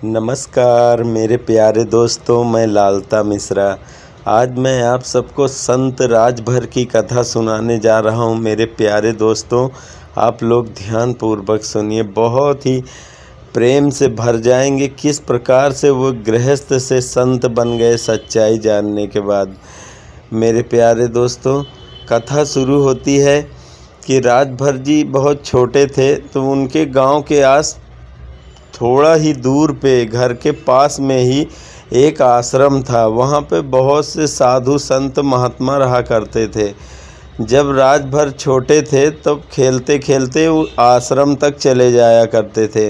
नमस्कार मेरे प्यारे दोस्तों, मैं लालता मिश्रा। आज मैं आप सबको संत राजभर की कथा सुनाने जा रहा हूँ। मेरे प्यारे दोस्तों, आप लोग ध्यानपूर्वक सुनिए, बहुत ही प्रेम से भर जाएंगे किस प्रकार से वो गृहस्थ से संत बन गए सच्चाई जानने के बाद। मेरे प्यारे दोस्तों, कथा शुरू होती है कि राजभर जी बहुत छोटे थे, तो उनके गांव के आस थोड़ा ही दूर पे घर के पास में ही एक आश्रम था। वहाँ पे बहुत से साधु संत महात्मा रहा करते थे। जब राजभर छोटे थे तब खेलते खेलते वो आश्रम तक चले जाया करते थे,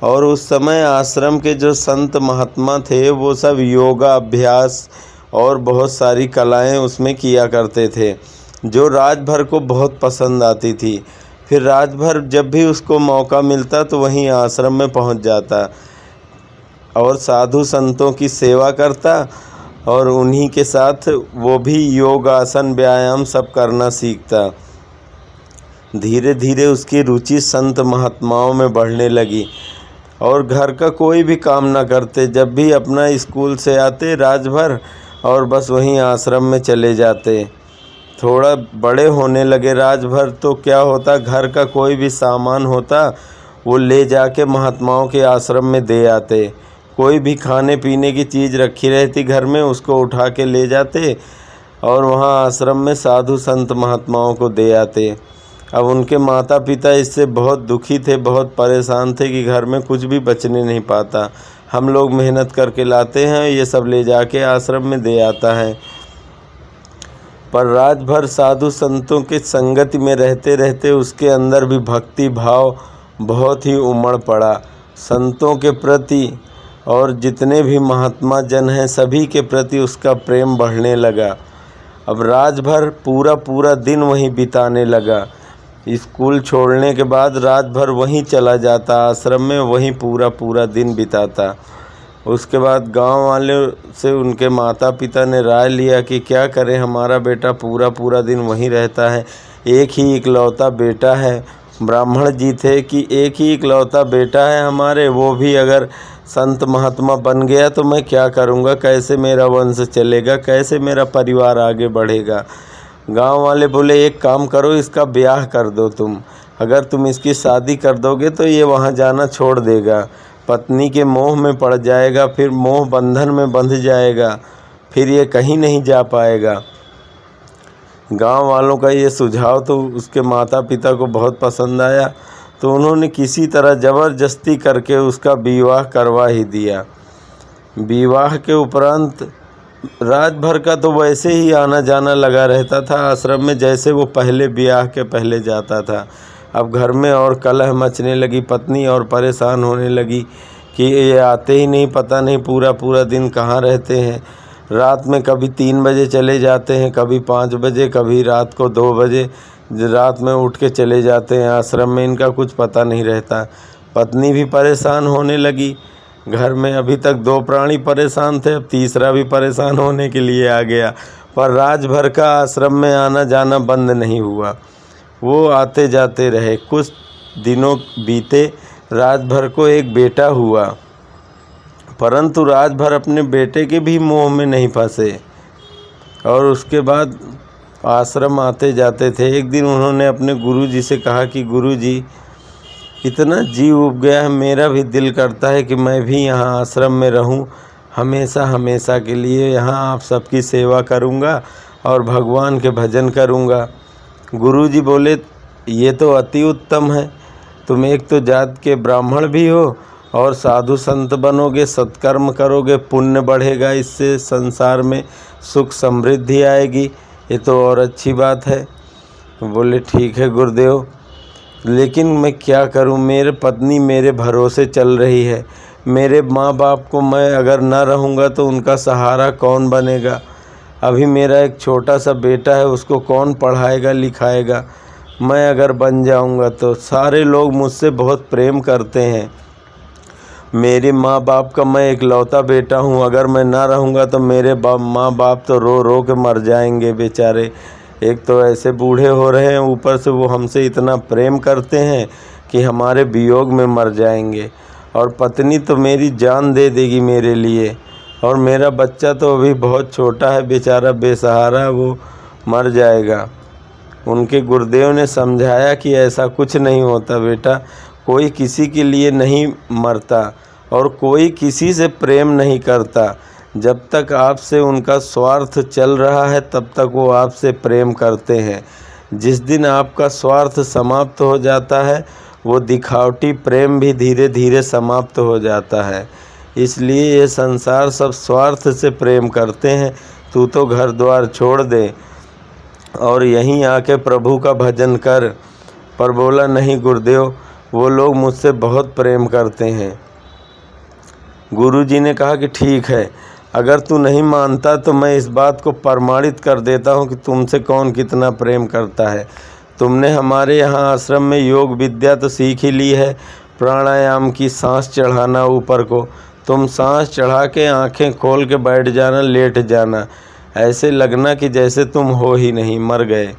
और उस समय आश्रम के जो संत महात्मा थे वो सब योगा अभ्यास और बहुत सारी कलाएं उसमें किया करते थे, जो राजभर को बहुत पसंद आती थी। फिर राजभर जब भी उसको मौका मिलता तो वहीं आश्रम में पहुंच जाता और साधु संतों की सेवा करता, और उन्हीं के साथ वो भी योग आसन व्यायाम सब करना सीखता। धीरे धीरे उसकी रुचि संत महात्माओं में बढ़ने लगी और घर का कोई भी काम ना करते। जब भी अपना स्कूल से आते राजभर और बस वहीं आश्रम में चले जाते। थोड़ा बड़े होने लगे राजभर तो क्या होता, घर का कोई भी सामान होता वो ले जाके महात्माओं के आश्रम में दे आते। कोई भी खाने पीने की चीज़ रखी रहती घर में, उसको उठा के ले जाते और वहाँ आश्रम में साधु संत महात्माओं को दे आते। अब उनके माता पिता इससे बहुत दुखी थे, बहुत परेशान थे कि घर में कुछ भी बचने नहीं पाता। हम लोग मेहनत करके लाते हैं, ये सब ले जाके आश्रम में दे आता है। पर राजभर साधु संतों के संगति में रहते रहते उसके अंदर भी भक्ति भाव बहुत ही उमड़ पड़ा संतों के प्रति, और जितने भी महात्मा जन हैं सभी के प्रति उसका प्रेम बढ़ने लगा। अब राजभर पूरा दिन वहीं बिताने लगा। स्कूल छोड़ने के बाद राजभर वहीं चला जाता, आश्रम में वहीं पूरा दिन बिताता। उसके बाद गांव वाले से उनके माता पिता ने राय लिया कि क्या करें, हमारा बेटा पूरा दिन वहीं रहता है, एक ही इकलौता बेटा है। ब्राह्मण जी थे कि एक ही इकलौता बेटा है हमारे, वो भी अगर संत महात्मा बन गया तो मैं क्या करूँगा, कैसे मेरा वंश चलेगा, कैसे मेरा परिवार आगे बढ़ेगा। गांव वाले बोले एक काम करो, इसका ब्याह कर दो तुम। अगर तुम इसकी शादी कर दोगे तो ये वहाँ जाना छोड़ देगा, पत्नी के मोह में पड़ जाएगा, फिर मोह बंधन में बंध जाएगा, फिर ये कहीं नहीं जा पाएगा। गांव वालों का ये सुझाव तो उसके माता पिता को बहुत पसंद आया, तो उन्होंने किसी तरह ज़बरदस्ती करके उसका विवाह करवा ही दिया। विवाह के उपरांत राजभर का तो वैसे ही आना जाना लगा रहता था आश्रम में, जैसे वो पहले ब्याह के पहले जाता था। अब घर में और कलह मचने लगी, पत्नी और परेशान होने लगी कि ये आते ही नहीं, पता नहीं पूरा दिन कहाँ रहते हैं। रात में कभी 3 बजे चले जाते हैं, कभी 5 बजे, कभी रात को 2 बजे रात में उठ के चले जाते हैं आश्रम में, इनका कुछ पता नहीं रहता। पत्नी भी परेशान होने लगी। घर में अभी तक 2 प्राणी परेशान थे, अब तीसरा भी परेशान होने के लिए आ गया। पर राजभर का आश्रम में आना जाना बंद नहीं हुआ, वो आते जाते रहे। कुछ दिनों बीते, राजभर को एक बेटा हुआ, परंतु राजभर अपने बेटे के भी मोह में नहीं फंसे और उसके बाद आश्रम आते जाते थे। एक दिन उन्होंने अपने गुरुजी से कहा कि गुरुजी, इतना जी उब गया है, मेरा भी दिल करता है कि मैं भी यहाँ आश्रम में रहूँ, हमेशा के लिए यहाँ आप सबकी सेवा करूँगा और भगवान के भजन करूँगा। गुरुजी बोले, ये तो अति उत्तम है, तुम एक तो जात के ब्राह्मण भी हो और साधु संत बनोगे, सत्कर्म करोगे, पुण्य बढ़ेगा, इससे संसार में सुख समृद्धि आएगी, ये तो और अच्छी बात है। बोले ठीक है गुरुदेव, लेकिन मैं क्या करूं, मेरे पत्नी मेरे भरोसे चल रही है, मेरे माँ बाप को मैं अगर ना रहूँगा तो उनका सहारा कौन बनेगा। अभी मेरा एक छोटा सा बेटा है, उसको कौन पढ़ाएगा लिखाएगा। मैं अगर बन जाऊंगा तो सारे लोग मुझसे बहुत प्रेम करते हैं, मेरे माँ बाप का मैं इकलौता बेटा हूँ, अगर मैं ना रहूँगा तो मेरे माँ बाप तो रो रो के मर जाएंगे बेचारे। एक तो ऐसे बूढ़े हो रहे हैं, ऊपर से वो हमसे इतना प्रेम करते हैं कि हमारे वियोग में मर जाएंगे। और पत्नी तो मेरी जान दे देगी मेरे लिए, और मेरा बच्चा तो अभी बहुत छोटा है, बेचारा बेसहारा, वो मर जाएगा। उनके गुरुदेव ने समझाया कि ऐसा कुछ नहीं होता बेटा, कोई किसी के लिए नहीं मरता और कोई किसी से प्रेम नहीं करता। जब तक आपसे उनका स्वार्थ चल रहा है तब तक वो आपसे प्रेम करते हैं। जिस दिन आपका स्वार्थ समाप्त हो जाता है वो दिखावटी प्रेम भी धीरे धीरे समाप्त हो जाता है। इसलिए ये संसार सब स्वार्थ से प्रेम करते हैं। तू तो घर द्वार छोड़ दे और यहीं आके प्रभु का भजन कर। पर बोला नहीं गुरुदेव, वो लोग मुझसे बहुत प्रेम करते हैं। गुरुजी ने कहा कि ठीक है, अगर तू नहीं मानता तो मैं इस बात को प्रमाणित कर देता हूँ कि तुमसे कौन कितना प्रेम करता है। तुमने हमारे यहाँ आश्रम में योग विद्या तो सीख ही ली है, प्राणायाम की, सांस चढ़ाना ऊपर को। तुम सांस चढ़ा के आँखें खोल के बैठ जाना, लेट जाना, ऐसे लगना कि जैसे तुम हो ही नहीं, मर गए,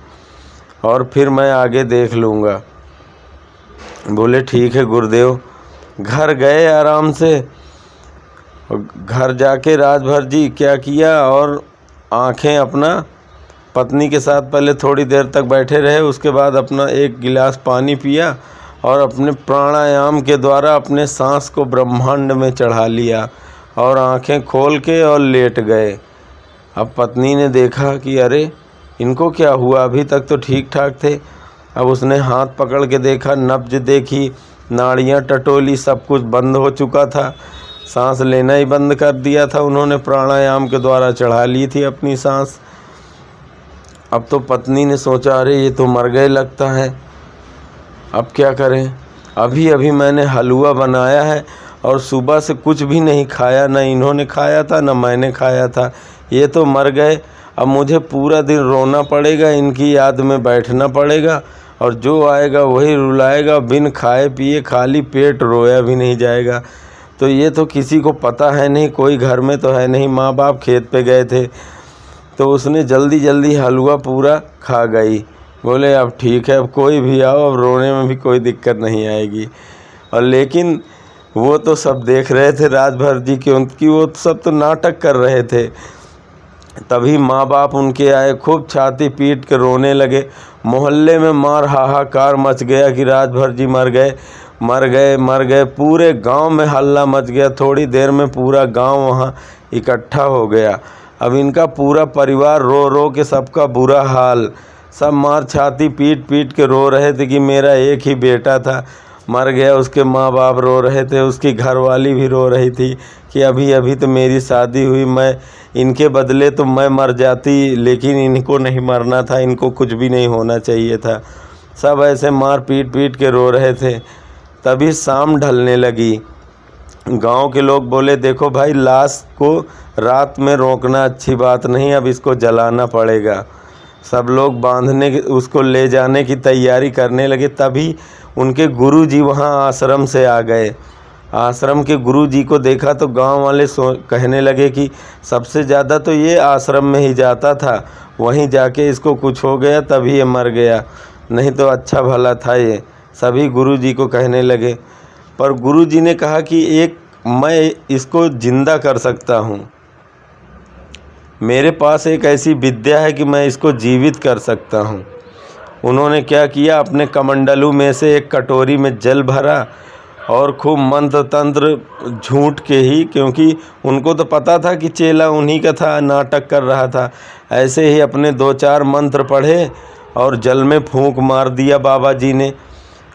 और फिर मैं आगे देख लूँगा। बोले ठीक है गुरुदेव। घर गए आराम से। घर जाके राजभर जी क्या किया, और आँखें अपना पत्नी के साथ पहले थोड़ी देर तक बैठे रहे, उसके बाद अपना एक गिलास पानी पिया और अपने प्राणायाम के द्वारा अपने सांस को ब्रह्मांड में चढ़ा लिया और आँखें खोल के और लेट गए। अब पत्नी ने देखा कि अरे इनको क्या हुआ, अभी तक तो ठीक ठाक थे। अब उसने हाथ पकड़ के देखा, नब्ज देखी, नाड़ियाँ टटोली, सब कुछ बंद हो चुका था, सांस लेना ही बंद कर दिया था। उन्होंने प्राणायाम के द्वारा चढ़ा ली थी अपनी सांस। अब तो पत्नी ने सोचा अरे ये तो मर गए लगता है, अब क्या करें। अभी अभी मैंने हलवा बनाया है और सुबह से कुछ भी नहीं खाया, न इन्होंने खाया था न मैंने खाया था, ये तो मर गए। अब मुझे पूरा दिन रोना पड़ेगा, इनकी याद में बैठना पड़ेगा, और जो आएगा वही रुलाएगा, बिन खाए पिए खाली पेट रोया भी नहीं जाएगा। तो ये तो किसी को पता है नहीं, कोई घर में तो है नहीं, माँ बाप खेत पे गए थे। तो उसने जल्दी जल्दी हलवा पूरा खा गई। बोले अब ठीक है, अब कोई भी आओ, अब रोने में भी कोई दिक्कत नहीं आएगी। और लेकिन वो तो सब देख रहे थे राजभर जी की, उनकी वो सब तो नाटक कर रहे थे। तभी माँ बाप उनके आए, खूब छाती पीट के रोने लगे। मोहल्ले में मार हाहाकार मच गया कि राजभर जी मर गए, मर गए, मर गए। पूरे गांव में हल्ला मच गया। थोड़ी देर में पूरा गांव वहाँ इकट्ठा हो गया। अब इनका पूरा परिवार रो रो के सबका बुरा हाल, सब मार छाती पीट पीट के रो रहे थे कि मेरा एक ही बेटा था, मर गया। उसके माँ बाप रो रहे थे, उसकी घरवाली भी रो रही थी कि अभी अभी तो मेरी शादी हुई, मैं इनके बदले तो मैं मर जाती, लेकिन इनको नहीं मरना था, इनको कुछ भी नहीं होना चाहिए था। सब ऐसे मार पीट पीट के रो रहे थे। तभी शाम ढलने लगी। गांव के लोग बोले देखो भाई, लाश को रात में रोकना अच्छी बात नहीं, अब इसको जलाना पड़ेगा। सब लोग बांधने की, उसको ले जाने की तैयारी करने लगे। तभी उनके गुरुजी वहां आश्रम से आ गए। आश्रम के गुरुजी को देखा तो गांव वाले कहने लगे कि सबसे ज़्यादा तो ये आश्रम में ही जाता था, वहीं जाके इसको कुछ हो गया तभी ये मर गया, नहीं तो अच्छा भला था ये। सभी गुरुजी को कहने लगे। पर गुरुजी ने कहा कि एक मैं इसको जिंदा कर सकता हूँ, मेरे पास एक ऐसी विद्या है कि मैं इसको जीवित कर सकता हूँ। उन्होंने क्या किया, अपने कमंडलू में से एक कटोरी में जल भरा और खूब मंत्र तंत्र झूठ के ही, क्योंकि उनको तो पता था कि चेला उन्हीं का था, नाटक कर रहा था। ऐसे ही अपने 2-4 मंत्र पढ़े और जल में फूंक मार दिया बाबा जी ने,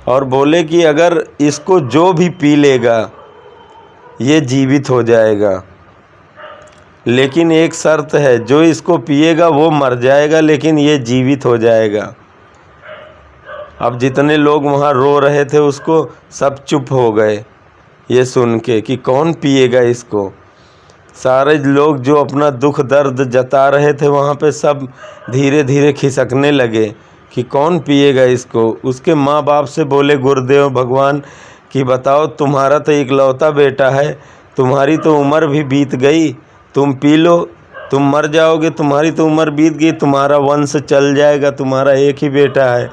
और बोले कि अगर इसको जो भी पी लेगा ये जीवित हो जाएगा, लेकिन एक शर्त है, जो इसको पिएगा वो मर जाएगा लेकिन ये जीवित हो जाएगा। अब जितने लोग वहाँ रो रहे थे उसको, सब चुप हो गए ये सुन के कि कौन पिएगा इसको। सारे लोग जो अपना दुख दर्द जता रहे थे वहाँ पे, सब धीरे धीरे खिसकने लगे कि कौन पिएगा इसको। उसके माँ बाप से बोले गुरुदेव भगवान कि बताओ, तुम्हारा तो इकलौता बेटा है, तुम्हारी तो उम्र भी बीत गई, तुम पी लो, तुम मर जाओगे, तुम्हारी तो उम्र बीत गई, तुम्हारा वंश चल जाएगा, तुम्हारा एक ही बेटा है।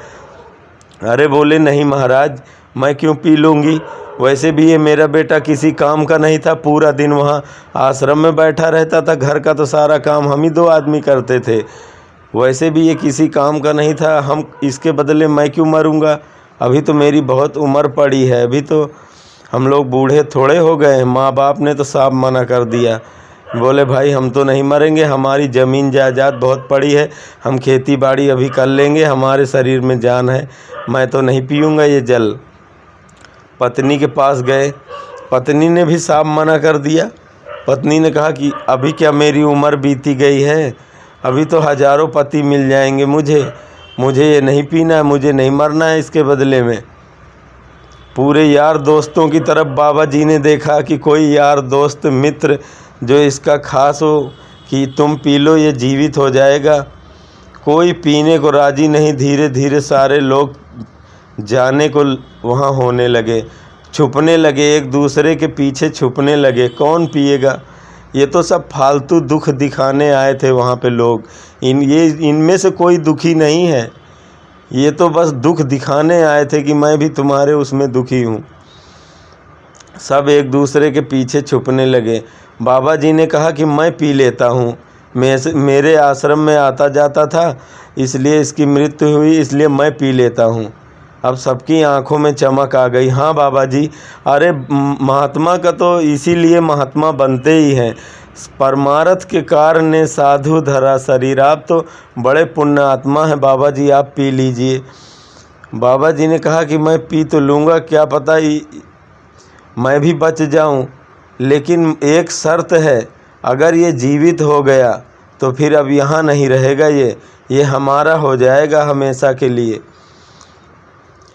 अरे बोले नहीं महाराज, मैं क्यों पी लूँगी, वैसे भी ये मेरा बेटा किसी काम का नहीं था, पूरा दिन वहाँ आश्रम में बैठा रहता था। घर का तो सारा काम हम ही 2 आदमी करते थे। वैसे भी ये किसी काम का नहीं था, हम इसके बदले मैं क्यों मरूंगा? अभी तो मेरी बहुत उम्र पड़ी है, अभी तो हम लोग बूढ़े थोड़े हो गए हैं। माँ बाप ने तो साफ मना कर दिया, बोले भाई हम तो नहीं मरेंगे, हमारी ज़मीन जायदाद बहुत पड़ी है, हम खेती बाड़ी अभी कर लेंगे, हमारे शरीर में जान है, मैं तो नहीं पीऊँगा ये जल। पत्नी के पास गए, पत्नी ने भी साफ मना कर दिया। पत्नी ने कहा कि अभी क्या मेरी उम्र बीती गई है, अभी तो हज़ारों पति मिल जाएंगे मुझे ये नहीं पीना है, मुझे नहीं मरना है इसके बदले में। पूरे यार दोस्तों की तरफ बाबा जी ने देखा कि कोई यार दोस्त मित्र जो इसका खास हो कि तुम पी लो ये जीवित हो जाएगा, कोई पीने को राज़ी नहीं। धीरे धीरे सारे लोग जाने को वहाँ होने लगे, छुपने लगे, एक दूसरे के पीछे छुपने लगे। कौन पिएगा? ये तो सब फालतू दुख दिखाने आए थे वहाँ पे लोग। इनमें से कोई दुखी नहीं है, ये तो बस दुख दिखाने आए थे कि मैं भी तुम्हारे उसमें दुखी हूँ। सब एक दूसरे के पीछे छुपने लगे। बाबा जी ने कहा कि मैं पी लेता हूँ, मेरे आश्रम में आता जाता था, इसलिए इसकी मृत्यु हुई, इसलिए मैं पी लेता हूँ। अब सबकी आंखों में चमक आ गई। हाँ बाबा जी, अरे महात्मा का तो इसीलिए महात्मा बनते ही हैं, परमार्थ के कारण ने साधु धरा शरीर। आप तो बड़े पुण्य आत्मा हैं बाबा जी, आप पी लीजिए। बाबा जी ने कहा कि मैं पी तो लूँगा, क्या पता मैं भी बच जाऊँ, लेकिन एक शर्त है, अगर ये जीवित हो गया तो फिर अब यहाँ नहीं रहेगा, ये हमारा हो जाएगा हमेशा के लिए।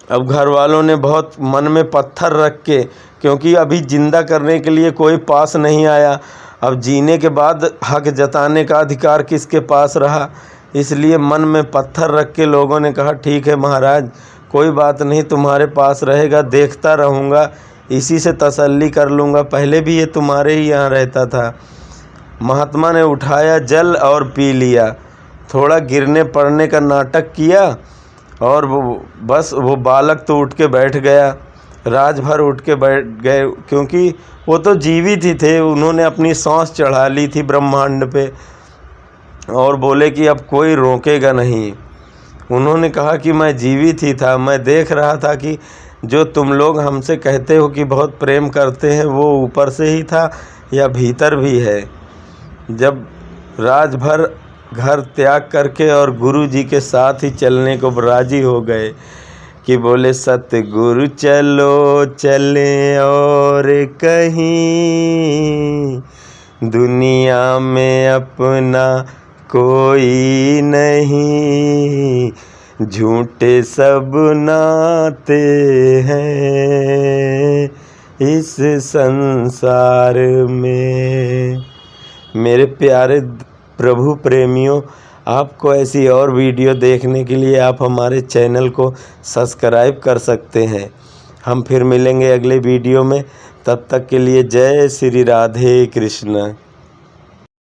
अब घर वालों ने बहुत मन में पत्थर रख के, क्योंकि अभी ज़िंदा करने के लिए कोई पास नहीं आया, अब जीने के बाद हक जताने का अधिकार किसके पास रहा, इसलिए मन में पत्थर रख के लोगों ने कहा ठीक है महाराज, कोई बात नहीं, तुम्हारे पास रहेगा, देखता रहूँगा, इसी से तसल्ली कर लूँगा, पहले भी ये तुम्हारे ही यहाँ रहता था। महात्मा ने उठाया जल और पी लिया, थोड़ा गिरने पड़ने का नाटक किया और वो बालक तो उठ के बैठ गया, राज भर उठ के बैठ गए, क्योंकि वो तो जीवित ही थे, उन्होंने अपनी सांस चढ़ा ली थी ब्रह्मांड पे और बोले कि अब कोई रोकेगा नहीं। उन्होंने कहा कि मैं जीवित ही था, मैं देख रहा था कि जो तुम लोग हमसे कहते हो कि बहुत प्रेम करते हैं वो ऊपर से ही था या भीतर भी है। जब राज भर घर त्याग करके और गुरु जी के साथ ही चलने को राजी हो गए कि बोले सतगुरु चलो चले और कहीं, दुनिया में अपना कोई नहीं, झूठे सब नाते हैं इस संसार में। मेरे प्यारे प्रभु प्रेमियों, आपको ऐसी और वीडियो देखने के लिए आप हमारे चैनल को सब्सक्राइब कर सकते हैं। हम फिर मिलेंगे अगले वीडियो में, तब तक के लिए जय श्री राधे कृष्ण।